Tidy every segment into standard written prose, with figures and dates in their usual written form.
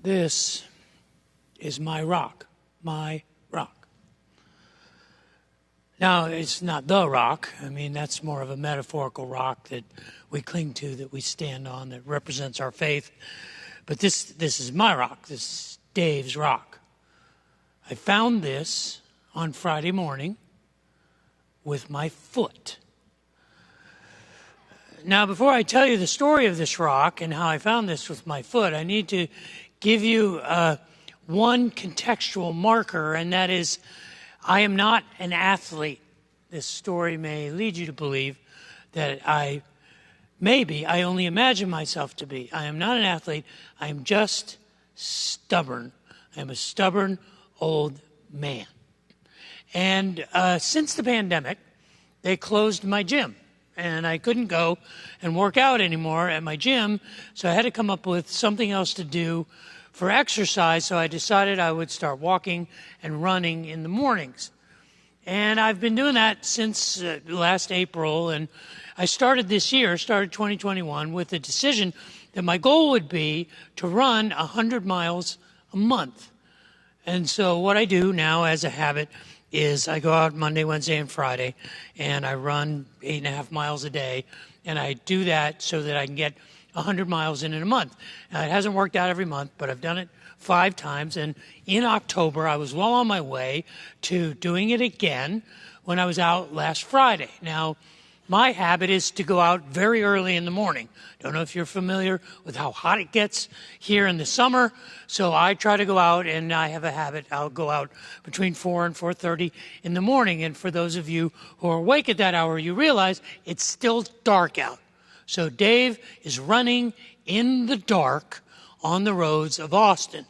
This is my rock, my rock. Now, it's not the rock. I mean, that's more of a metaphorical rock that we cling to, that we stand on, that represents our faith. But this is my rock. This is Dave's rock. I found this on Friday morning with my foot. Now, before I tell you the story of this rock and how I found this with my foot, I need to give you one contextual marker, and that is, I am not an athlete. This story may lead you to believe that I only imagine myself to be. I am not an athlete. I am just stubborn. I am a stubborn old man. And since the pandemic, they closed my gym. And I couldn't go and work out anymore at my gym, so I had to come up with something else to do for exercise, so I decided I would start walking and running in the mornings. And I've been doing that since last April, and I started 2021, with the decision that my goal would be to run 100 miles a month. And so what I do now as a habit is I go out Monday, Wednesday, and Friday, and I run 8.5 miles a day, and I do that so that I can get 100 miles in a month. Now, it hasn't worked out every month, but I've done it 5 times, and in October, I was well on my way to doing it again when I was out last Friday. Now, my habit is to go out very early in the morning. Don't know if you're familiar with how hot it gets here in the summer, so I try to go out, and I have a habit. I'll go out between 4 and 4:30 in the morning, and for those of you who are awake at that hour, you realize it's still dark out. So Dave is running in the dark on the roads of Austin.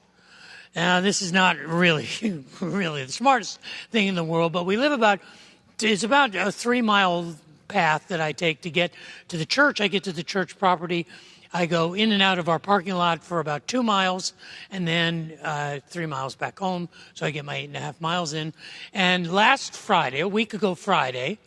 Now, this is not really the smartest thing in the world, but it's about a 3-mile path that I take to get to the church. I get to the church property. I go in and out of our parking lot for about 2 miles, and then 3 miles back home. So I get my 8.5 miles in. And last Friday, a week ago Friday,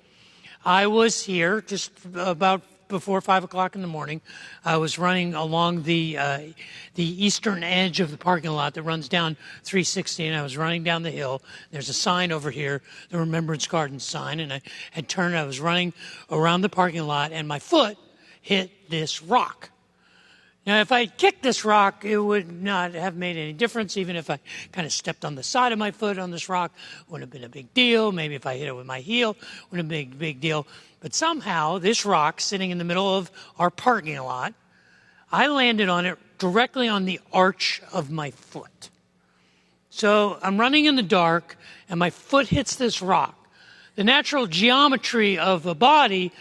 I was here just about before 5 o'clock in the morning. I was running along the eastern edge of the parking lot that runs down 360, and I was running down the hill. There's a sign over here, the Remembrance Garden sign, and I had turned. I was running around the parking lot, and my foot hit this rock. Now, if I kicked this rock, it would not have made any difference. Even if I kind of stepped on the side of my foot on this rock, it wouldn't have been a big deal. Maybe if I hit it with my heel, it wouldn't have been a big deal. But somehow, this rock sitting in the middle of our parking lot, I landed on it directly on the arch of my foot. So I'm running in the dark, and my foot hits this rock. The natural geometry of a body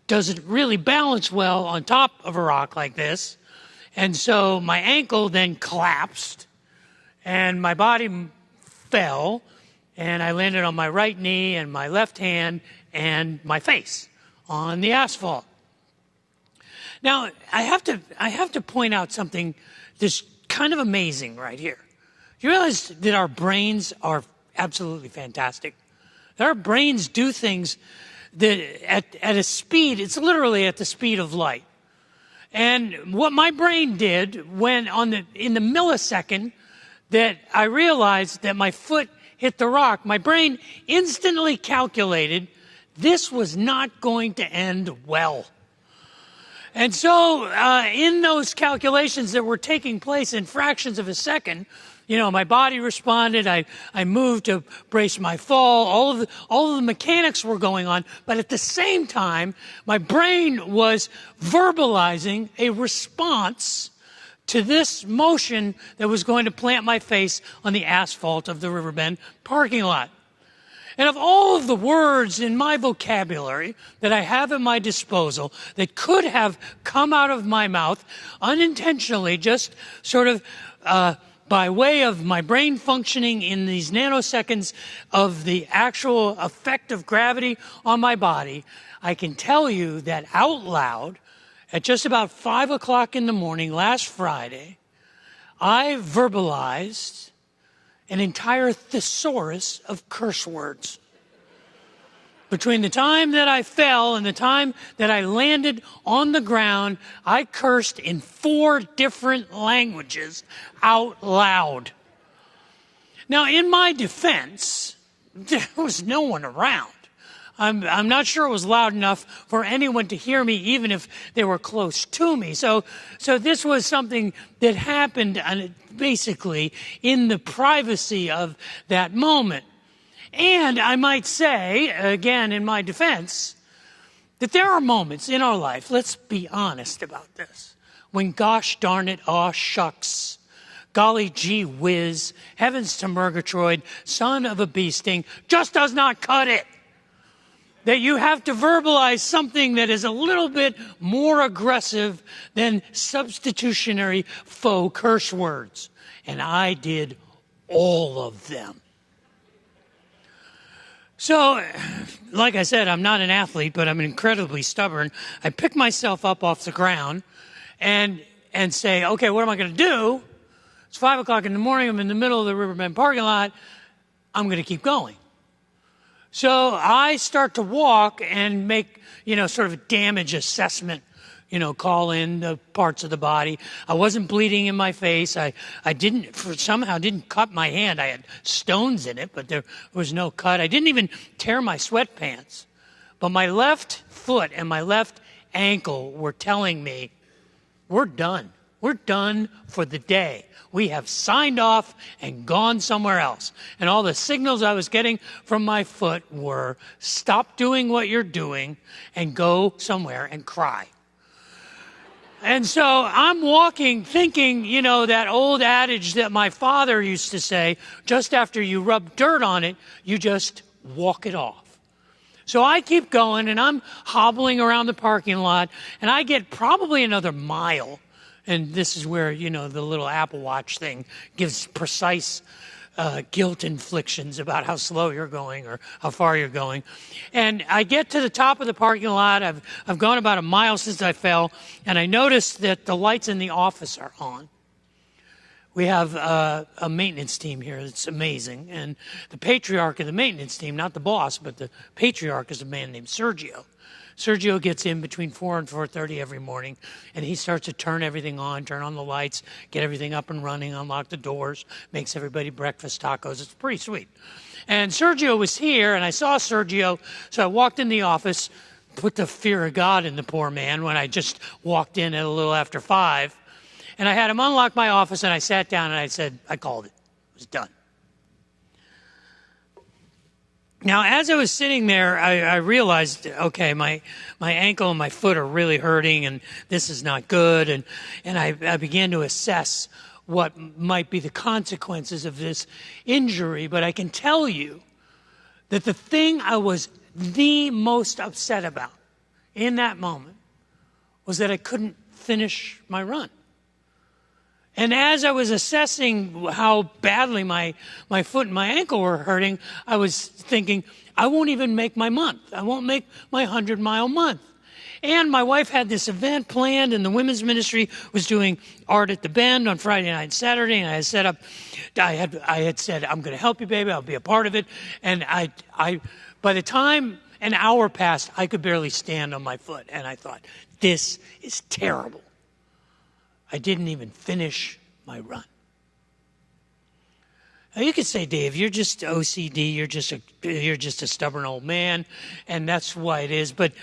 doesn't really balance well on top of a rock like this. And so my ankle then collapsed, and my body fell, and I landed on my right knee and my left hand and my face on the asphalt. Now, I have to point out something that's kind of amazing right here. You realize that our brains are absolutely fantastic. That our brains do things that at a speed, it's literally at the speed of light. And what my brain did when in the millisecond that I realized that my foot hit the rock, my brain instantly calculated this was not going to end well. And so in those calculations that were taking place in fractions of a second, my body responded. I moved to brace my fall. All of the mechanics were going on. But at the same time, my brain was verbalizing a response to this motion that was going to plant my face on the asphalt of the Riverbend parking lot. And of all of the words in my vocabulary that I have at my disposal that could have come out of my mouth unintentionally, just sort of by way of my brain functioning in these nanoseconds of the actual effect of gravity on my body, I can tell you that out loud, at just about 5 o'clock in the morning last Friday, I verbalized an entire thesaurus of curse words. Between the time that I fell and the time that I landed on the ground, I cursed in 4 different languages out loud. Now, in my defense, there was no one around. I'm not sure it was loud enough for anyone to hear me, even if they were close to me. So this was something that happened basically in the privacy of that moment. And I might say, again, in my defense, that there are moments in our life, let's be honest about this, when gosh darn it, aw shucks, golly gee whiz, heavens to Murgatroyd, son of a bee sting, just does not cut it. That you have to verbalize something that is a little bit more aggressive than substitutionary faux curse words. And I did all of them. So, like I said, I'm not an athlete, but I'm incredibly stubborn. I pick myself up off the ground and say, okay, what am I going to do? It's 5 o'clock in the morning. I'm in the middle of the Riverbend parking lot. I'm going to keep going. So I start to walk and make, sort of a damage assessment, call in the parts of the body. I wasn't bleeding in my face. I somehow didn't cut my hand. I had stones in it, but there was no cut. I didn't even tear my sweatpants. But my left foot and my left ankle were telling me, we're done. We're done for the day. We have signed off and gone somewhere else. And all the signals I was getting from my foot were, stop doing what you're doing and go somewhere and cry. And so I'm walking thinking, that old adage that my father used to say, just after you rub dirt on it, you just walk it off. So I keep going and I'm hobbling around the parking lot and I get probably another mile. And this is where, the little Apple Watch thing gives precise guilt inflictions about how slow you're going or how far you're going. And I get to the top of the parking lot. I've gone about a mile since I fell, and I noticed that the lights in the office are on. We have a maintenance team here that's amazing. And the patriarch of the maintenance team, not the boss, but the patriarch is a man named Sergio. Sergio gets in between 4 and 4:30 every morning, and he starts to turn everything on, turn on the lights, get everything up and running, unlock the doors, makes everybody breakfast tacos. It's pretty sweet. And Sergio was here, and I saw Sergio, so I walked in the office, put the fear of God in the poor man when I just walked in at a little after 5, and I had him unlock my office, and I sat down, and I said, I called it. It was done. Now, as I was sitting there, I realized, okay, my ankle and my foot are really hurting, and this is not good. And I began to assess what might be the consequences of this injury. But I can tell you that the thing I was the most upset about in that moment was that I couldn't finish my run. And as I was assessing how badly my foot and my ankle were hurting, I was thinking, I won't even make my month. I won't make my 100-mile month. And my wife had this event planned, and the women's ministry was doing art at the Bend on Friday night and Saturday. And I had said, I'm going to help you, baby. I'll be a part of it. And by the time an hour passed, I could barely stand on my foot. And I thought, this is terrible. I didn't even finish my run. Now you could say, Dave, you're just OCD. You're just a stubborn old man, and that's why it is. But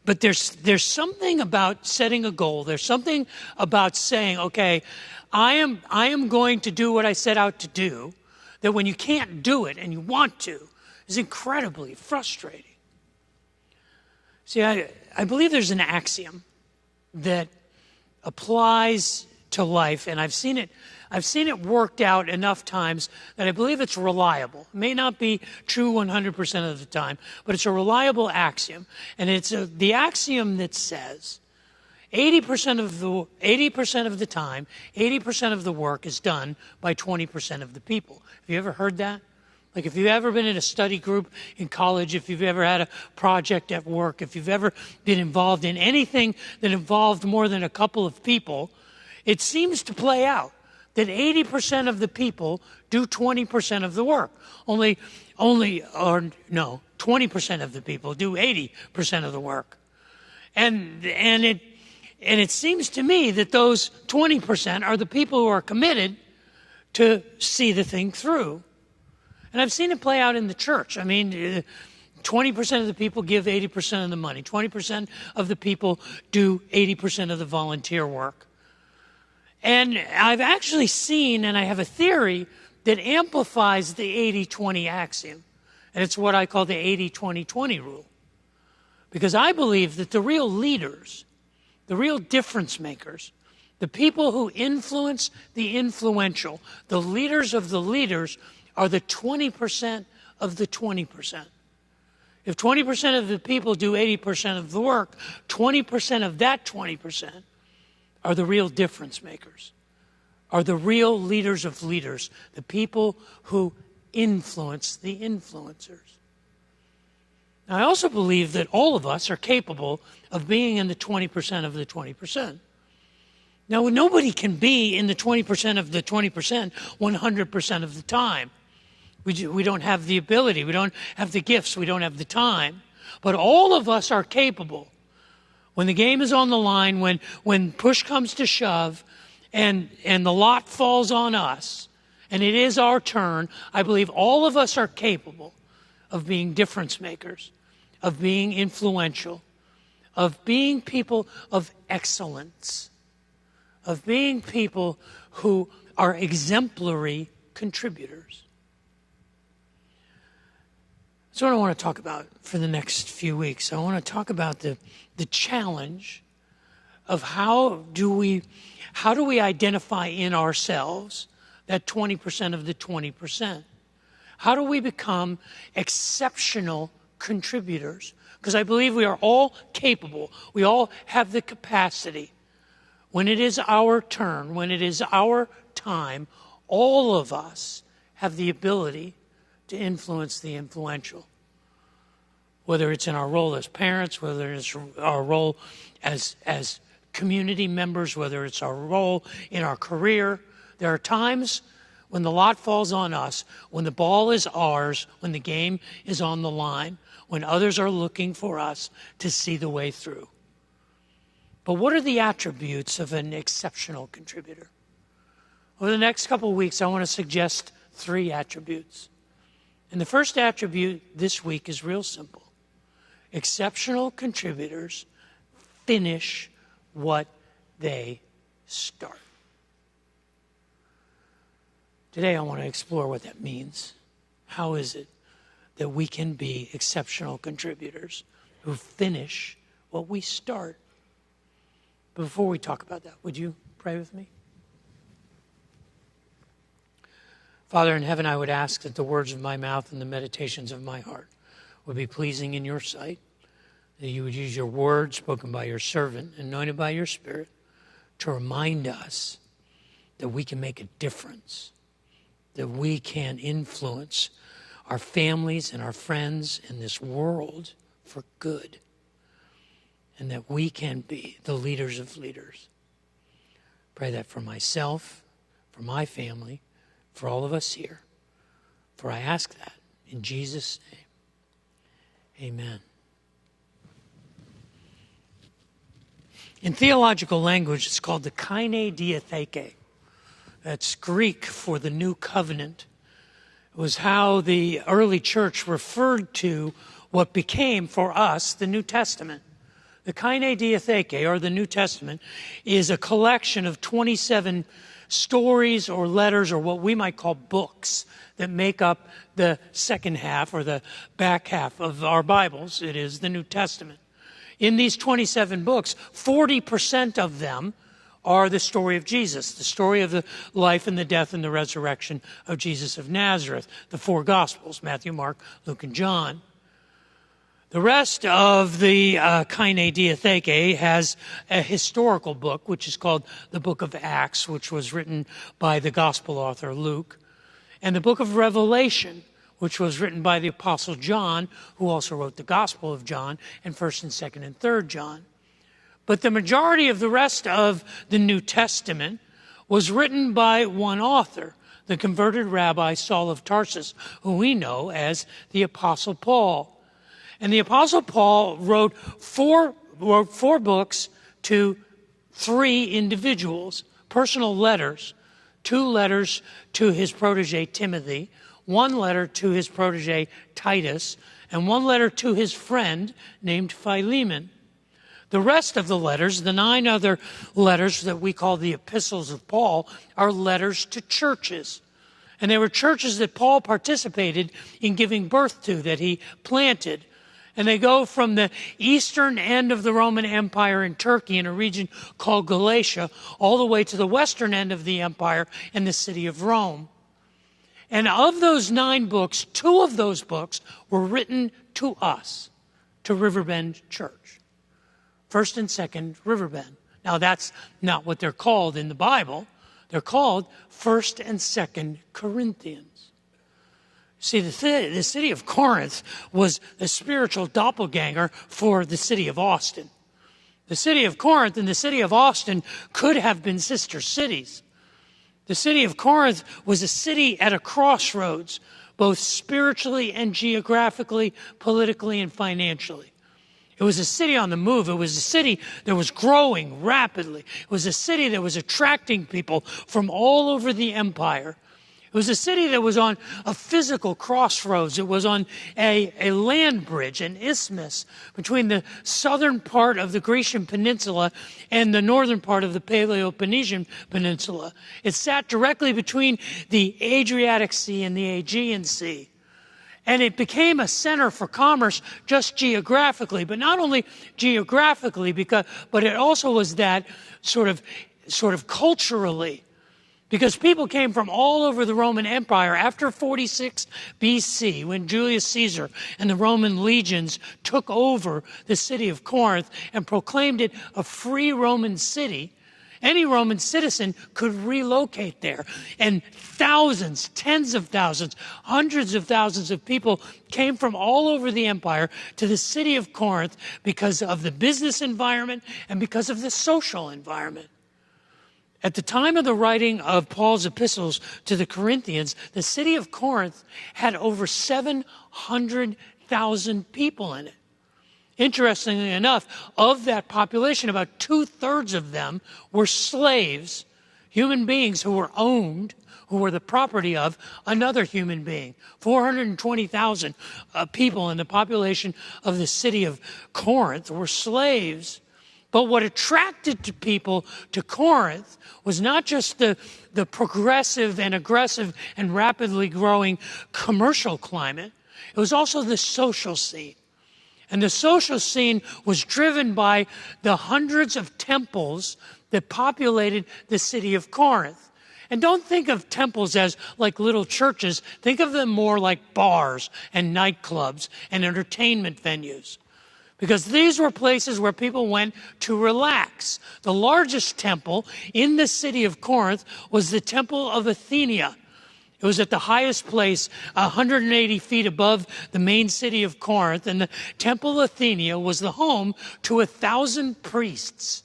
there's something about setting a goal. There's something about saying, okay, I am going to do what I set out to do. That when you can't do it and you want to, is incredibly frustrating. See, I believe there's an axiom that applies to life, and I've seen it worked out enough times that I believe it's reliable. It may not be true 100% of the time, but it's a reliable axiom, and it's the axiom that says 80% of the time, 80% of the work is done by 20% of the people. Have you ever heard that? Like if you've ever been in a study group in college, if you've ever had a project at work, if you've ever been involved in anything that involved more than a couple of people, it seems to play out that 80% of the people do 20% of the work. 20% of the people do 80% of the work. And it seems to me that those 20% are the people who are committed to see the thing through. And I've seen it play out in the church. I mean, 20% of the people give 80% of the money. 20% of the people do 80% of the volunteer work. And I've actually seen, and I have a theory that amplifies the 80-20 axiom. And it's what I call the 80-20-20 rule. Because I believe that the real leaders, the real difference makers, the people who influence the influential, the leaders of the leaders, are the 20% of the 20%. If 20% of the people do 80% of the work, 20% of that 20% are the real difference makers, are the real leaders of leaders, the people who influence the influencers. Now, I also believe that all of us are capable of being in the 20% of the 20%. Now, nobody can be in the 20% of the 20% 100% of the time. We don't have the ability. We don't have the gifts. We don't have the time. But all of us are capable. When the game is on the line, when push comes to shove, and the lot falls on us, and it is our turn, I believe all of us are capable of being difference makers, of being influential, of being people of excellence, of being people who are exemplary contributors. That's what I want to talk about for the next few weeks. I want to talk about the challenge of how do we identify in ourselves that 20% of the 20%? How do we become exceptional contributors? Because I believe we are all capable. We all have the capacity. When it is our turn, when it is our time, all of us have the ability to influence the influential. Whether it's in our role as parents, whether it's our role as community members, whether it's our role in our career. There are times when the lot falls on us, when the ball is ours, when the game is on the line, when others are looking for us to see the way through. But what are the attributes of an exceptional contributor? Over the next couple of weeks, I want to suggest 3 attributes. And the first attribute this week is real simple. Exceptional contributors finish what they start. Today I want to explore what that means. How is it that we can be exceptional contributors who finish what we start? But before we talk about that, would you pray with me? Father in heaven, I would ask that the words of my mouth and the meditations of my heart would be pleasing in your sight, that you would use your word spoken by your servant, anointed by your Spirit, to remind us that we can make a difference, that we can influence our families and our friends in this world for good, and that we can be the leaders of leaders. Pray that for myself, for my family, for all of us here. For I ask that in Jesus' name. Amen. In theological language, it's called the Kaine Diatheke. That's Greek for the new covenant. It was how the early church referred to what became for us the New Testament. The Kaine Diatheke, or the New Testament, is a collection of 27 stories or letters or what we might call books that make up the second half or the back half of our Bibles. It is the New Testament. In these 27 books, 40% of them are the story of Jesus, the story of the life and the death and the resurrection of Jesus of Nazareth, the 4 Gospels, Matthew, Mark, Luke, and John. The rest of the Kaine Diatheke has a historical book, which is called the Book of Acts, which was written by the Gospel author Luke, and the Book of Revelation, which was written by the Apostle John, who also wrote the Gospel of John, and 1st and 2nd and 3rd John. But the majority of the rest of the New Testament was written by one author, the converted rabbi Saul of Tarsus, who we know as the Apostle Paul. And the Apostle Paul wrote four books to 3 individuals, personal letters, 2 letters to his protege Timothy, 1 letter to his protege Titus, and 1 letter to his friend named Philemon. The rest of the letters, the 9 other letters that we call the epistles of Paul, are letters to churches. And they were churches that Paul participated in giving birth to, that he planted. And they go from the eastern end of the Roman Empire in Turkey in a region called Galatia all the way to the western end of the empire in the city of Rome. And of those 9 books, 2 of those books were written to us, to Riverbend Church. 1st and 2nd Riverbend. Now that's not what they're called in the Bible. They're called 1st and 2nd Corinthians. See, the city of Corinth was a spiritual doppelganger for the city of Austin. The city of Corinth and the city of Austin could have been sister cities. The city of Corinth was a city at a crossroads, both spiritually and geographically, politically and financially. It was a city on the move. It was a city that was growing rapidly. It was a city that was attracting people from all over the empire. It was a city that was on a physical crossroads. It was on a land bridge, an isthmus, between the southern part of the Grecian Peninsula and the northern part of the Peloponnesian Peninsula. It sat directly between the Adriatic Sea and the Aegean Sea. And it became a center for commerce just geographically, but not only geographically, but it also was that sort of culturally. Because people came from all over the Roman Empire after 46 BC, when Julius Caesar and the Roman legions took over the city of Corinth and proclaimed it a free Roman city. Any Roman citizen could relocate there. And thousands, tens of thousands, hundreds of thousands of people came from all over the empire to the city of Corinth because of the business environment and because of the social environment. At the time of the writing of Paul's epistles to the Corinthians, the city of Corinth had over 700,000 people in it. Interestingly enough, of that population, about 2/3 of them were slaves, human beings who were owned, who were the property of another human being. 420,000 people in the population of the city of Corinth were slaves. But what attracted people to Corinth was not just the progressive and aggressive and rapidly growing commercial climate. It was also the social scene. And the social scene was driven by the hundreds of temples that populated the city of Corinth. And don't think of temples as like little churches. Think of them more like bars and nightclubs and entertainment venues. Because these were places where people went to relax. The largest temple in the city of Corinth was the Temple of Athena. It was at the highest place, 180 feet above the main city of Corinth. And the Temple of Athena was the home to 1,000 priests.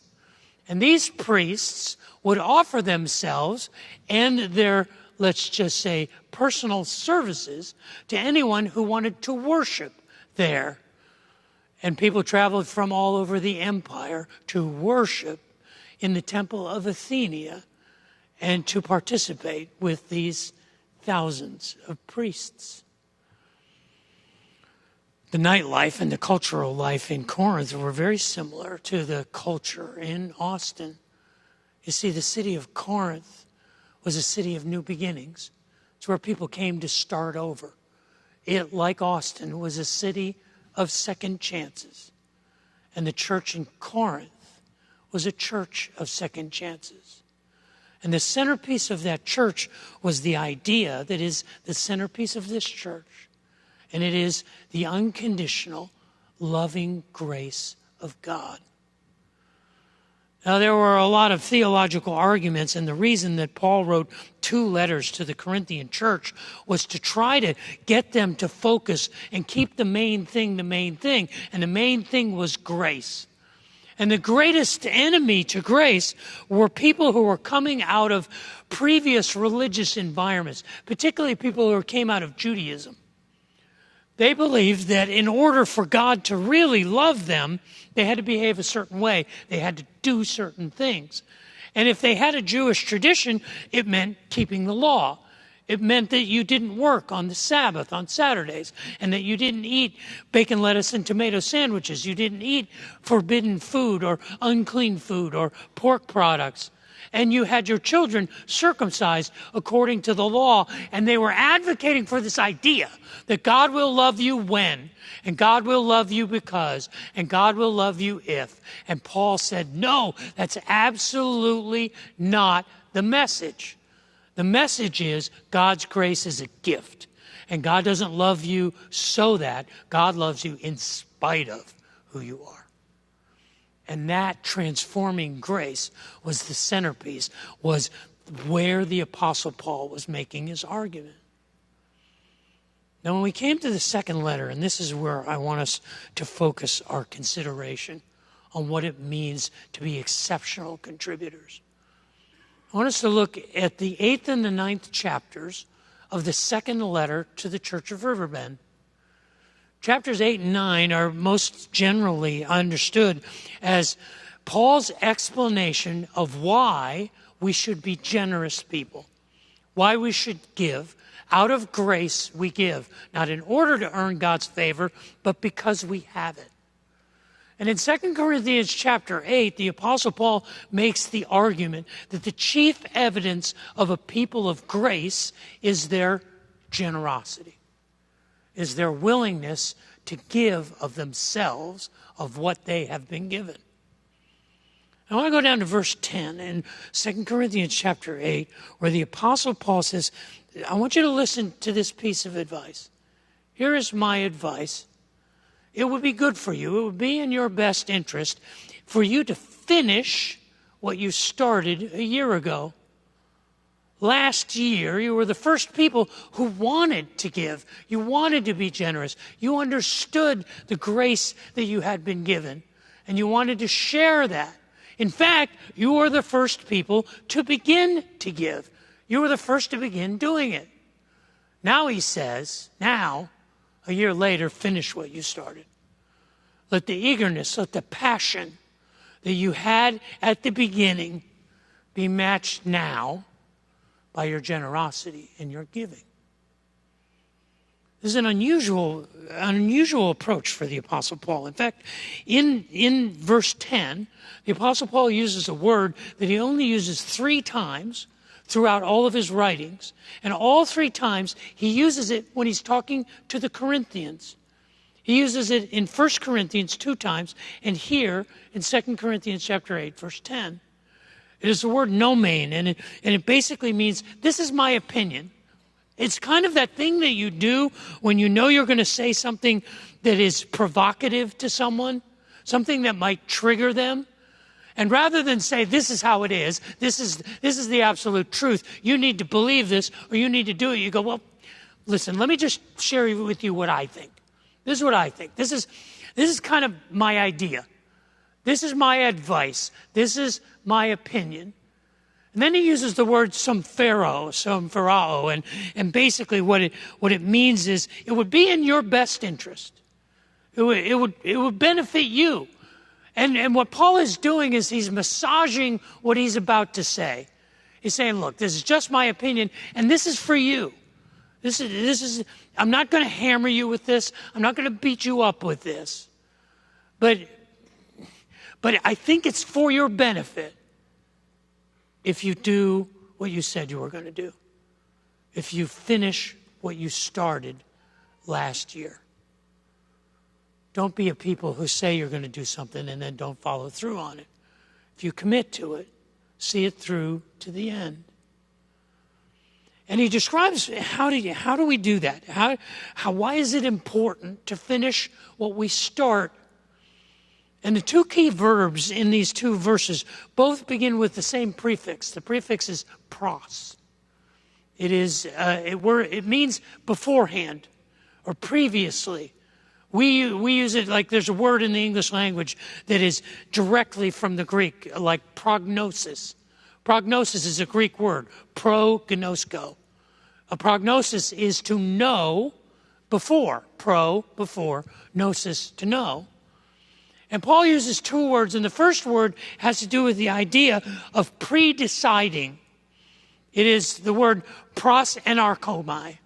And these priests would offer themselves and their, let's just say, personal services to anyone who wanted to worship there. And people traveled from all over the empire to worship in the Temple of Athena and to participate with these thousands of priests. The nightlife and the cultural life in Corinth were very similar to the culture in Austin. You see, the city of Corinth was a city of new beginnings. It's where people came to start over. It, like Austin, was a city of second chances. And the church in Corinth was a church of second chances. And the centerpiece of that church was the idea that is the centerpiece of this church. And it is the unconditional, loving grace of God. Now, there were a lot of theological arguments, and the reason that Paul wrote 2 letters to the Corinthian church was to try to get them to focus and keep the main thing the main thing. And the main thing was grace. And the greatest enemy to grace were people who were coming out of previous religious environments, particularly people who came out of Judaism. They believed that in order for God to really love them, they had to behave a certain way. They had to do certain things. And if they had a Jewish tradition, it meant keeping the law. It meant that you didn't work on the Sabbath, on Saturdays, and that you didn't eat bacon, lettuce, and tomato sandwiches. You didn't eat forbidden food or unclean food or pork products. And you had your children circumcised according to the law. And they were advocating for this idea that God will love you when, and God will love you because, and God will love you if. And Paul said, no, that's absolutely not the message. The message is God's grace is a gift. And God doesn't love you so that. God loves you in spite of who you are. And that transforming grace was the centerpiece, was where the Apostle Paul was making his argument. Now, when we came to the second letter, and this is where I want us to focus our consideration on what it means to be exceptional contributors. I want us to look at the 8th and the 9th chapters of the second letter to the Church of Riverbend. Chapters 8 and 9 are most generally understood as Paul's explanation of why we should be generous people, why we should give. Out of grace we give, not in order to earn God's favor, but because we have it. And in 2 Corinthians chapter 8, the Apostle Paul makes the argument that the chief evidence of a people of grace is their generosity, is their willingness to give of themselves, of what they have been given. I want to go down to verse 10 in 2 Corinthians chapter 8, where the Apostle Paul says, I want you to listen to this piece of advice. Here is my advice. It would be good for you, it would be in your best interest for you to finish what you started a year ago. Last year, you were the first people who wanted to give. You wanted to be generous. You understood the grace that you had been given, and you wanted to share that. In fact, you were the first people to begin to give. You were the first to begin doing it. Now he says, now, a year later, finish what you started. Let the eagerness, let the passion that you had at the beginning be matched now by your generosity and your giving. This is an unusual approach for the Apostle Paul. In fact, in verse 10, the Apostle Paul uses a word that he only uses 3 times throughout all of his writings. And all 3 times he uses it when he's talking to the Corinthians. He uses it in 1 Corinthians 2 times, and here in 2 Corinthians chapter 8, verse 10. It is the word nomen, and it basically means, this is my opinion. It's kind of that thing that you do when you know you're going to say something that is provocative to someone, something that might trigger them. And rather than say, this is how it is, this is the absolute truth, you need to believe this or you need to do it, you go, well, listen, let me just share with you what I think. This is what I think. This is kind of my idea. This is my advice. This is my opinion. And then he uses the word somphorao, and basically what it means is it would be in your best interest. It would benefit you. And what Paul is doing is he's massaging what he's about to say. He's saying, look, this is just my opinion, and this is for you. This is I'm not going to hammer you with this. I'm not going to beat you up with this. But I think it's for your benefit if you do what you said you were going to do. If you finish what you started last year. Don't be a people who say you're going to do something and then don't follow through on it. If you commit to it, see it through to the end. And he describes how do we do that? Why is it important to finish what we start? And the 2 key verbs in these 2 verses both begin with the same prefix. The prefix is pros. It means beforehand or previously. We use it like there's a word in the English language that is directly from the Greek, like prognosis. Prognosis is a Greek word, prognosko. A prognosis is to know before, before, gnosis, to know. And Paul uses two words, and the first word has to do with the idea of pre-deciding. It is the word prosenarchomai,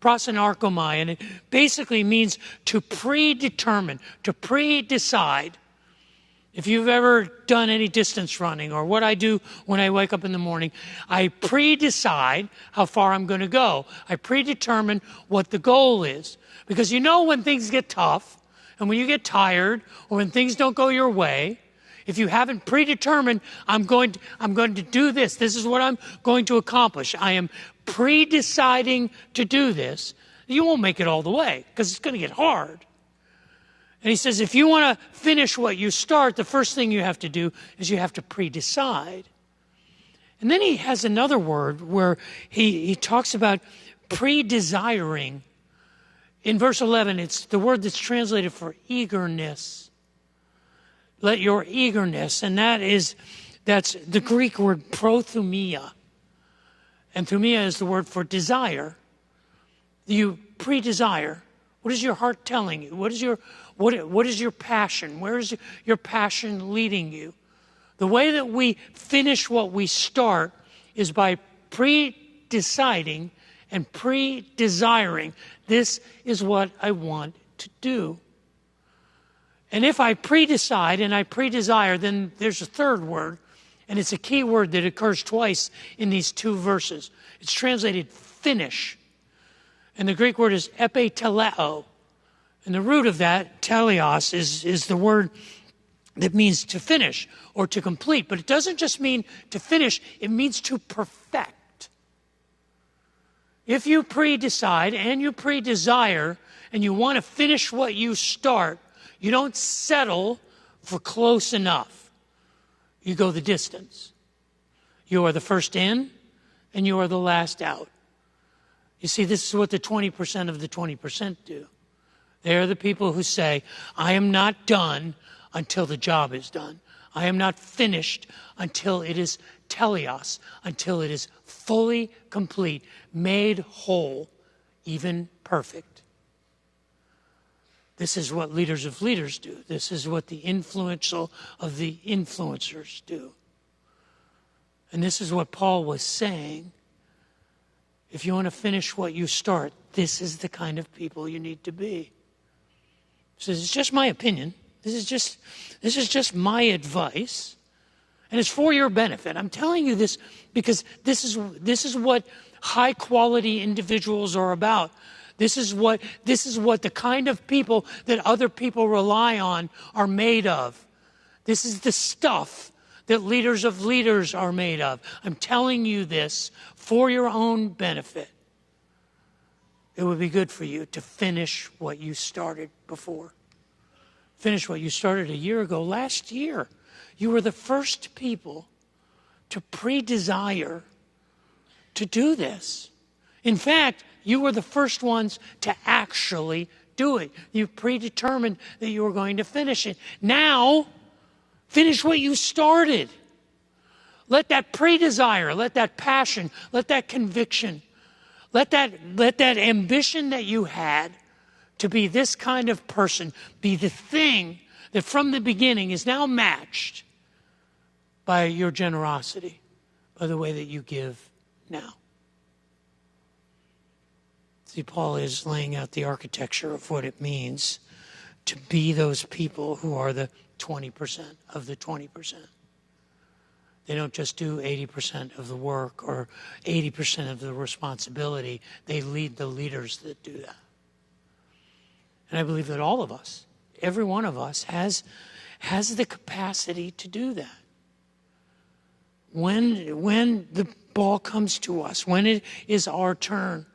and it basically means to predetermine, to pre-decide. If you've ever done any distance running, or what I do when I wake up in the morning, I pre-decide how far I'm going to go. I predetermine what the goal is. Because you know when things get tough, and when you get tired, or when things don't go your way, if you haven't predetermined, I'm going to do this. This is what I'm going to accomplish. I am pre-deciding to do this. You won't make it all the way, because it's going to get hard. And he says, if you want to finish what you start, the first thing you have to do is you have to pre-decide. And then he has another word where he talks about pre-desiring. In verse 11, it's the word that's translated for eagerness. Let your eagerness, and that's the Greek word prothumia. And thumia is the word for desire. You pre-desire. What is your heart telling you? What is your passion? Where is your passion leading you? The way that we finish what we start is by pre-deciding and pre-desiring. This is what I want to do. And if I pre-decide and I pre-desire, then there's a third word, and it's a key word that occurs twice in these two verses. It's translated finish. And the Greek word is epiteleo. And the root of that, teleos, is the word that means to finish or to complete. But it doesn't just mean to finish, it means to perfect. If you pre-decide and you pre-desire and you want to finish what you start, you don't settle for close enough. You go the distance. You are the first in and you are the last out. You see, this is what the 20% of the 20% do. They are the people who say, I am not done until the job is done. I am not finished until it is teleos, until it is fully complete, made whole, even perfect. This is what leaders of leaders do. This is what the influential of the influencers do. And this is what Paul was saying. If you want to finish what you start, this is the kind of people you need to be. He says, it's just my opinion. This is just my advice. And it's for your benefit. I'm telling you this because this is what high quality individuals are about. This is what the kind of people that other people rely on are made of. This is the stuff that leaders of leaders are made of. I'm telling you this for your own benefit. It would be good for you to finish what you started before. Finish what you started a year ago. Last year, you were the first people to pre-desire to do this. In fact, you were the first ones to actually do it. You predetermined that you were going to finish it. Now, finish what you started. Let that pre-desire, let that passion, let that conviction, let that ambition that you had to be this kind of person be the thing that from the beginning is now matched by your generosity, by the way that you give now. See, Paul is laying out the architecture of what it means to be those people who are the 20% of the 20%. They don't just do 80% of the work or 80% of the responsibility. They lead the leaders that do that. And I believe that all of us, every one of us, has the capacity to do that. When the ball comes to us, when it is our turn,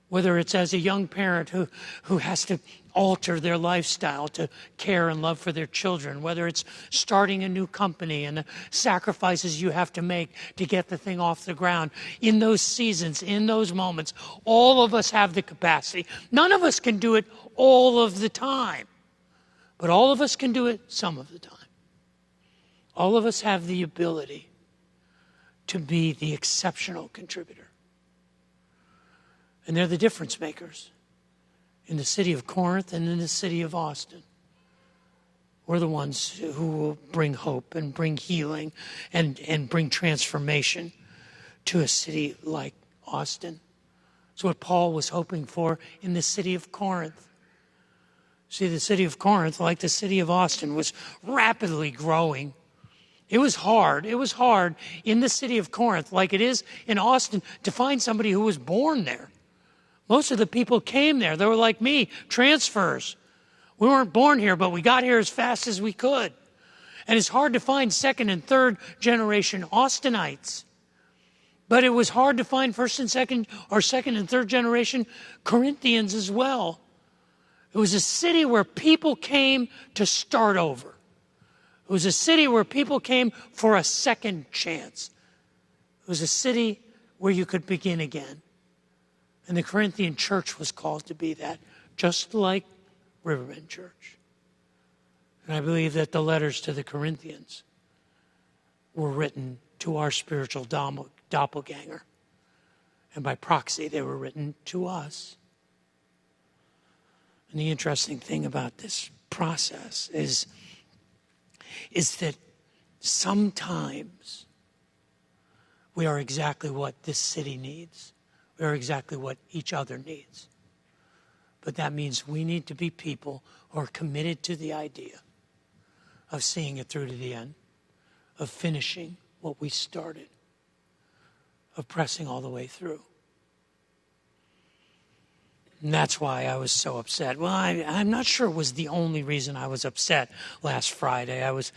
whether it's as a young parent who has to alter their lifestyle to care and love for their children, whether it's starting a new company and the sacrifices you have to make to get the thing off the ground. In those seasons, in those moments, all of us have the capacity. None of us can do it all of the time, but all of us can do it some of the time. All of us have the ability to be the exceptional contributor. And they're the difference makers in the city of Corinth and in the city of Austin. We're the ones who will bring hope and bring healing and bring transformation to a city like Austin. It's what Paul was hoping for in the city of Corinth. See, the city of Corinth, like the city of Austin, was rapidly growing. It was hard. It was hard in the city of Corinth, like it is in Austin, to find somebody who was born there. Most of the people came there. They were like me, transfers. We weren't born here, but we got here as fast as we could. And it's hard to find second and third generation Austinites. But it was hard to find second and third generation Corinthians as well. It was a city where people came to start over. It was a city where people came for a second chance. It was a city where you could begin again. And the Corinthian church was called to be that, just like Riverbend Church. And I believe that the letters to the Corinthians were written to our spiritual doppelganger. And by proxy, they were written to us. And the interesting thing about this process is that sometimes we are exactly what this city needs. We are exactly what each other needs. But that means we need to be people who are committed to the idea of seeing it through to the end, of finishing what we started, of pressing all the way through. And that's why I was so upset. Well, I'm not sure it was the only reason I was upset last Friday. I was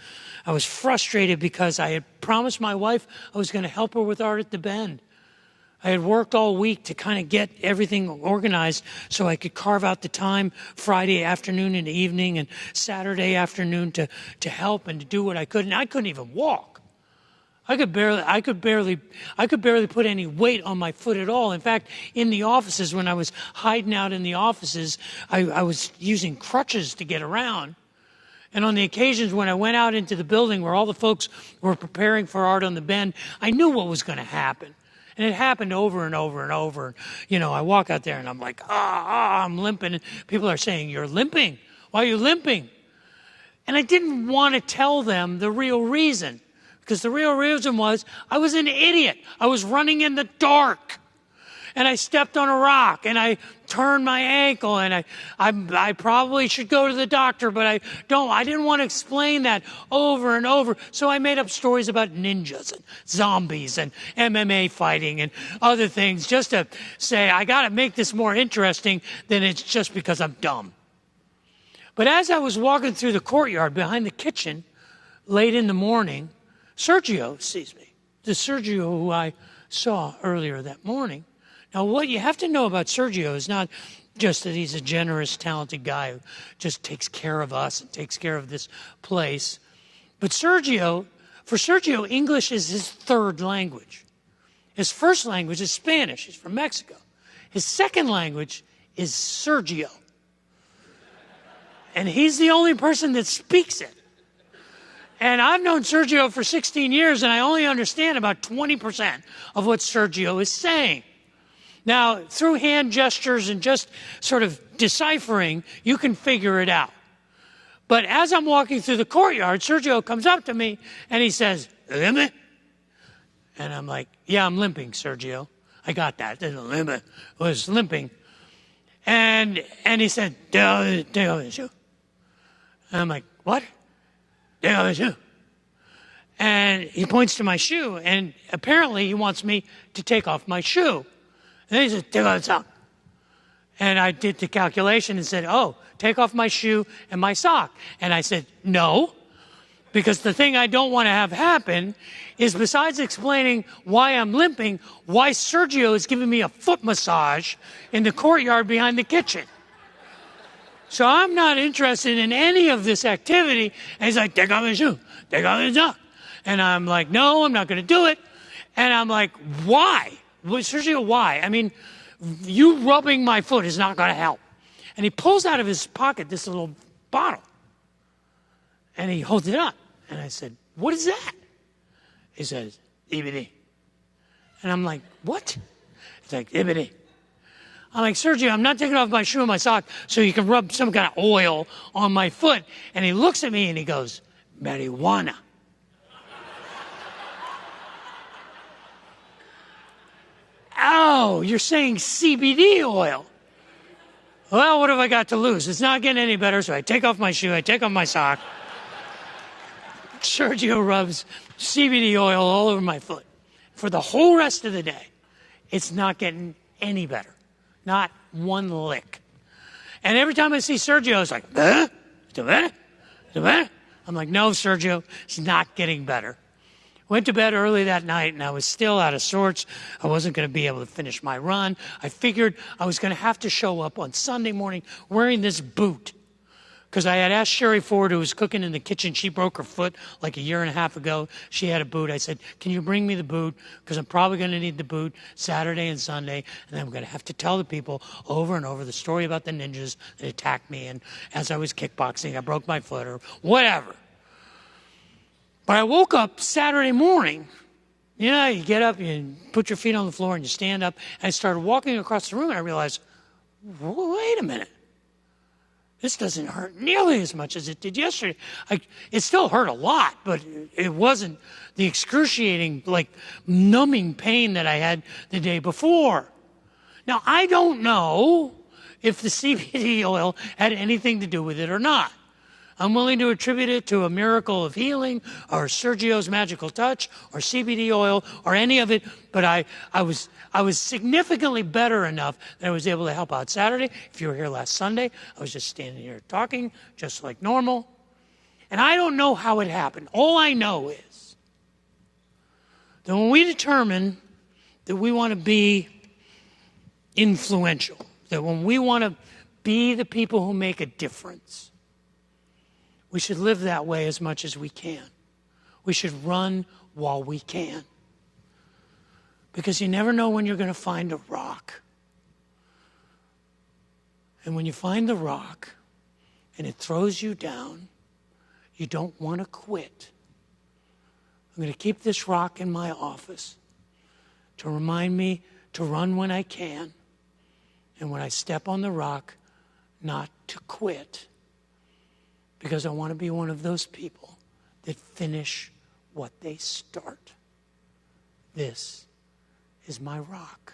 frustrated because I had promised my wife I was going to help her with Art at the Bend. I had worked all week to kind of get everything organized so I could carve out the time Friday afternoon and evening and Saturday afternoon to help and to do what I could. And I couldn't even walk. I could barely put any weight on my foot at all. In fact, in the offices, when I was hiding out in the offices, I was using crutches to get around. And on the occasions when I went out into the building where all the folks were preparing for Art on the Bend, I knew what was going to happen. And it happened over and over and over. You know, I walk out there and I'm like, I'm limping. And people are saying, "You're limping. Why are you limping?" And I didn't want to tell them the real reason. Because the real reason was I was an idiot. I was running in the dark. And I stepped on a rock and I turned my ankle and I probably should go to the doctor, but I didn't want to explain that over and over. So I made up stories about ninjas and zombies and MMA fighting and other things just to say, I got to make this more interesting than it's just because I'm dumb. But as I was walking through the courtyard behind the kitchen late in the morning, Sergio sees me. The Sergio who I saw earlier that morning. Now, what you have to know about Sergio is not just that he's a generous, talented guy who just takes care of us and takes care of this place. But for Sergio, English is his third language. His first language is Spanish. He's from Mexico. His second language is Sergio. And he's the only person that speaks it. And I've known Sergio for 16 years, and I only understand about 20% of what Sergio is saying. Now, through hand gestures and just sort of deciphering, you can figure it out. But as I'm walking through the courtyard, Sergio comes up to me and he says, "Limit?" And I'm like, "Yeah, I'm limping, Sergio. I got that. The limit was limping." And he said, "And I'm like, "What?" And he points to my shoe, and apparently he wants me to take off my shoe. And then he said, "Take off the sock." And I did the calculation and said, "Oh, take off my shoe and my sock." And I said, "No," because the thing I don't want to have happen is, besides explaining why I'm limping, why Sergio is giving me a foot massage in the courtyard behind the kitchen. So I'm not interested in any of this activity. And he's like, take off your shoe. Take off your sock. And I'm like, no, I'm not going to do it. And I'm like, why? Well, Sergio, why? I mean, you rubbing my foot is not going to help. And he pulls out of his pocket this little bottle. And he holds it up. And I said, what is that? He says, EBD. And I'm like, what? It's like, EBD. I'm like, Sergio, I'm not taking off my shoe and my sock so you can rub some kind of oil on my foot. And he looks at me and he goes, marijuana. Oh, you're saying CBD oil. Well, what have I got to lose? It's not getting any better, so I take off my shoe, I take off my sock. Sergio rubs CBD oil all over my foot. For the whole rest of the day, it's not getting any better. Not one lick. And every time I see Sergio, it's like, huh? I'm like, no, Sergio, it's not getting better. Went to bed early that night, and I was still out of sorts. I wasn't going to be able to finish my run. I figured I was going to have to show up on Sunday morning wearing this boot. Because I had asked Sherry Ford, who was cooking in the kitchen. She broke her foot like a year and a half ago. She had a boot. I said, can you bring me the boot? Because I'm probably going to need the boot Saturday and Sunday. And I'm going to have to tell the people over and over the story about the ninjas that attacked me. And as I was kickboxing, I broke my foot or whatever. But I woke up Saturday morning. You know, you get up, you put your feet on the floor, and you stand up. And I started walking across the room, and I realized, wait a minute. This doesn't hurt nearly as much as it did yesterday. It still hurt a lot, but it wasn't the excruciating, like, numbing pain that I had the day before. Now, I don't know if the CBD oil had anything to do with it or not. I'm willing to attribute it to a miracle of healing or Sergio's magical touch or CBD oil or any of it, but I was significantly better enough that I was able to help out Saturday. If you were here last Sunday, I was just standing here talking just like normal. And I don't know how it happened. All I know is that when we determine that we want to be influential, that when we want to be the people who make a difference, we should live that way as much as we can. We should run while we can. Because you never know when you're going to find a rock. And when you find the rock and it throws you down, you don't want to quit. I'm going to keep this rock in my office to remind me to run when I can. And when I step on the rock, not to quit. Because I want to be one of those people that finish what they start. This is my rock.